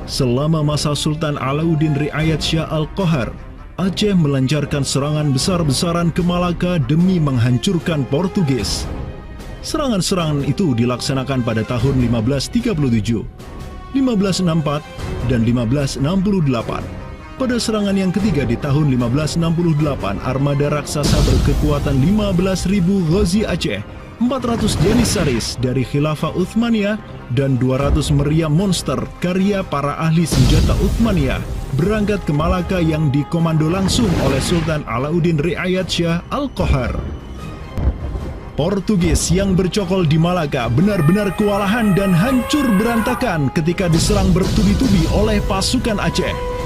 Selama masa Sultan Alauddin Riayat Shah Al-Qahar, Aceh melancarkan serangan besar-besaran ke Malaka demi menghancurkan Portugis. Serangan-serangan itu dilaksanakan pada tahun 1537, 1564, dan 1568. Pada serangan yang ketiga di tahun 1568, armada raksasa berkekuatan 15.000 Ghazi Aceh, 400 Janissaris dari Khilafah Uthmaniyah, dan 200 meriam monster karya para ahli senjata Uthmaniyah berangkat ke Malaka yang dikomando langsung oleh Sultan Alauddin Riayat Shah Al-Qahar. Portugis yang bercokol di Malaka benar-benar kewalahan dan hancur berantakan ketika diserang bertubi-tubi oleh pasukan Aceh.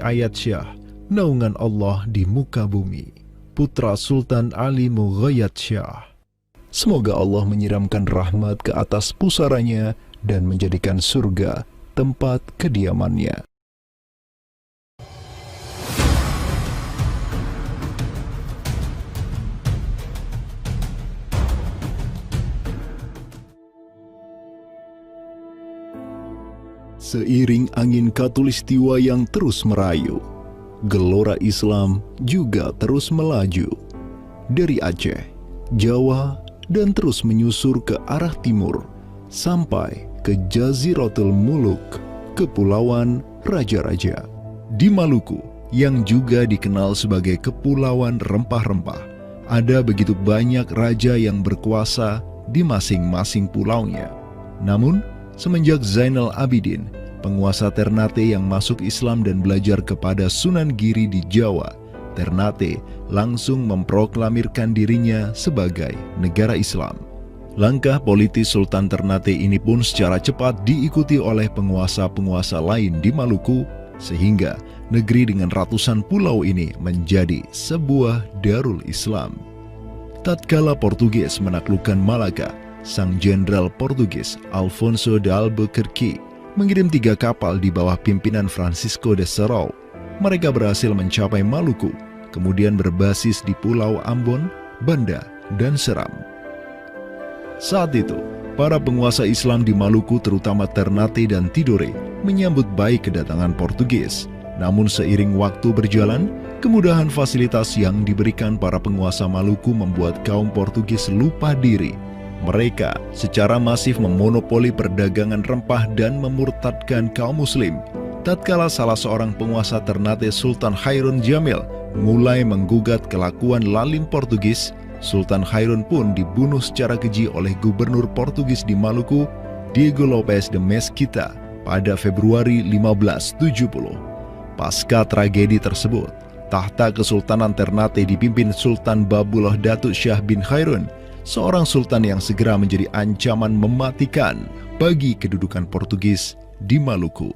Riayat Shah, naungan Allah di muka bumi, putra Sultan Ali Mughayat Shah. Semoga Allah menyiramkan rahmat ke atas pusaranya dan menjadikan surga tempat kediamannya. Seiring angin Katulistiwa yang terus merayu, gelora Islam juga terus melaju dari Aceh, Jawa, dan terus menyusur ke arah timur sampai ke Jaziratul Muluk, Kepulauan Raja-Raja. Di Maluku, yang juga dikenal sebagai Kepulauan Rempah-Rempah, ada begitu banyak raja yang berkuasa di masing-masing pulaunya. Namun, semenjak Zainal Abidin, penguasa Ternate yang masuk Islam dan belajar kepada Sunan Giri di Jawa, Ternate langsung memproklamirkan dirinya sebagai negara Islam. Langkah politis Sultan Ternate ini pun secara cepat diikuti oleh penguasa-penguasa lain di Maluku, sehingga negeri dengan ratusan pulau ini menjadi sebuah darul Islam. Tatkala Portugis menaklukkan Malaka, sang jenderal Portugis Alfonso de Albuquerque mengirim 3 kapal di bawah pimpinan Francisco de Serrao. Mereka berhasil mencapai Maluku, kemudian berbasis di Pulau Ambon, Banda, dan Seram. Saat itu, para penguasa Islam di Maluku terutama Ternate dan Tidore menyambut baik kedatangan Portugis. Namun seiring waktu berjalan, kemudahan fasilitas yang diberikan para penguasa Maluku membuat kaum Portugis lupa diri. Mereka secara masif memonopoli perdagangan rempah dan memurtadkan kaum muslim. Tatkala salah seorang penguasa Ternate, Sultan Hairun Jamil, mulai menggugat kelakuan lalim Portugis, Sultan Hairun pun dibunuh secara keji oleh gubernur Portugis di Maluku, Diego Lopes de Mesquita, pada Februari 1570. Pasca tragedi tersebut, tahta Kesultanan Ternate dipimpin Sultan Babullah Datuk Shah bin Hairun, seorang sultan yang segera menjadi ancaman mematikan bagi kedudukan Portugis di Maluku.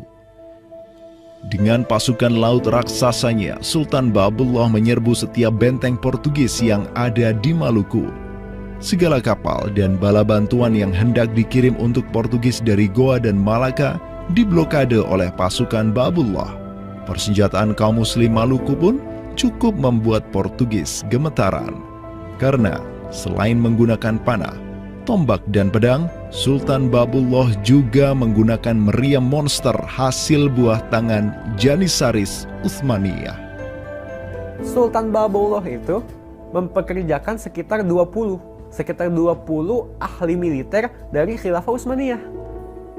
Dengan pasukan laut raksasanya, Sultan Babullah menyerbu setiap benteng Portugis yang ada di Maluku. Segala kapal dan bala bantuan yang hendak dikirim untuk Portugis dari Goa dan Malaka diblokade oleh pasukan Babullah. Persenjataan kaum muslim Maluku pun cukup membuat Portugis gemetaran. Karena selain menggunakan panah, tombak dan pedang, Sultan Babullah juga menggunakan meriam monster hasil buah tangan Janissaris Utsmaniyah. Sultan Babullah itu mempekerjakan sekitar 20 ahli militer dari Khilafah Utsmaniyah.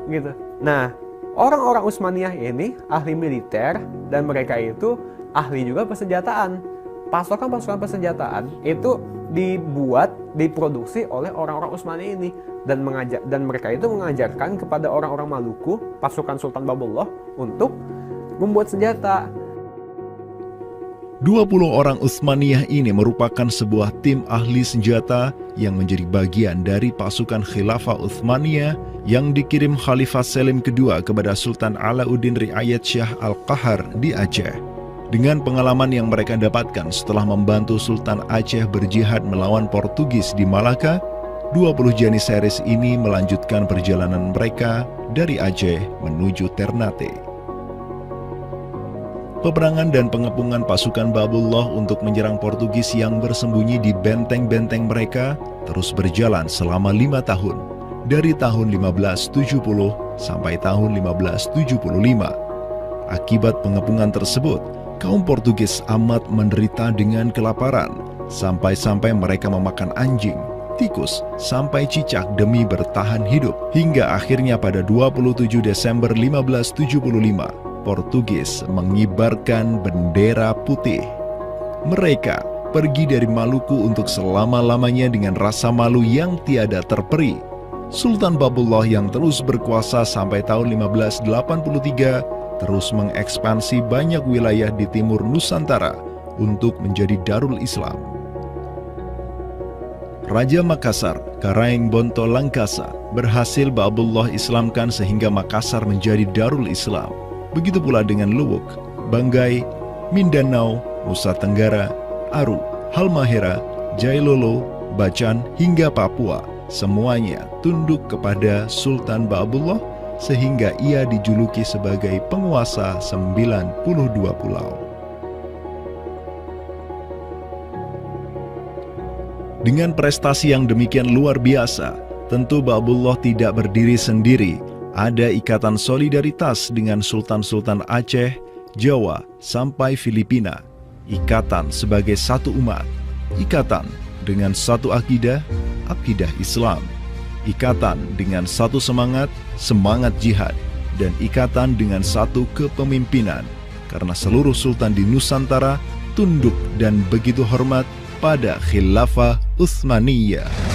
Gitu. Nah, orang-orang Utsmaniyah ini ahli militer dan mereka itu ahli juga persenjataan. Pasukan-pasukan persenjataan itu diproduksi oleh orang-orang Utsmani ini dan mereka itu mengajarkan kepada orang-orang Maluku, pasukan Sultan Babullah, untuk membuat senjata. 20 orang Utsmaniyah ini merupakan sebuah tim ahli senjata yang menjadi bagian dari pasukan Khilafah Utsmaniyah yang dikirim Khalifah Selim II kepada Sultan Alauddin Riayat Shah Al-Qahar di Aceh. Dengan pengalaman yang mereka dapatkan setelah membantu Sultan Aceh berjihad melawan Portugis di Malaka, 20 Janissaris ini melanjutkan perjalanan mereka dari Aceh menuju Ternate. Peperangan dan pengepungan pasukan Babullah untuk menyerang Portugis yang bersembunyi di benteng-benteng mereka terus berjalan selama 5 tahun, dari tahun 1570 sampai tahun 1575. Akibat pengepungan tersebut, kaum Portugis amat menderita dengan kelaparan, sampai-sampai mereka memakan anjing, tikus, sampai cicak demi bertahan hidup. Hingga akhirnya pada 27 Desember 1575, Portugis mengibarkan bendera putih. Mereka pergi dari Maluku untuk selama-lamanya dengan rasa malu yang tiada terperi. Sultan Babullah yang terus berkuasa sampai tahun 1583 terus mengekspansi banyak wilayah di timur Nusantara untuk menjadi Darul Islam. Raja Makassar, Karaeng Bonto Langkasa, berhasil Babullah Islamkan sehingga Makassar menjadi Darul Islam. Begitu pula dengan Luwuk, Banggai, Mindanao, Nusa Tenggara, Aru, Halmahera, Jailolo, Bacan, hingga Papua. Semuanya tunduk kepada Sultan Babullah sehingga ia dijuluki sebagai penguasa 92 pulau. Dengan prestasi yang demikian luar biasa, tentu Babullah tidak berdiri sendiri. Ada ikatan solidaritas dengan sultan-sultan Aceh, Jawa, sampai Filipina. Ikatan sebagai satu umat. Ikatan dengan satu akidah, akidah Islam. Ikatan dengan satu semangat, semangat jihad, dan ikatan dengan satu kepemimpinan, karena seluruh sultan di Nusantara tunduk dan begitu hormat pada Khilafah Utsmaniyah.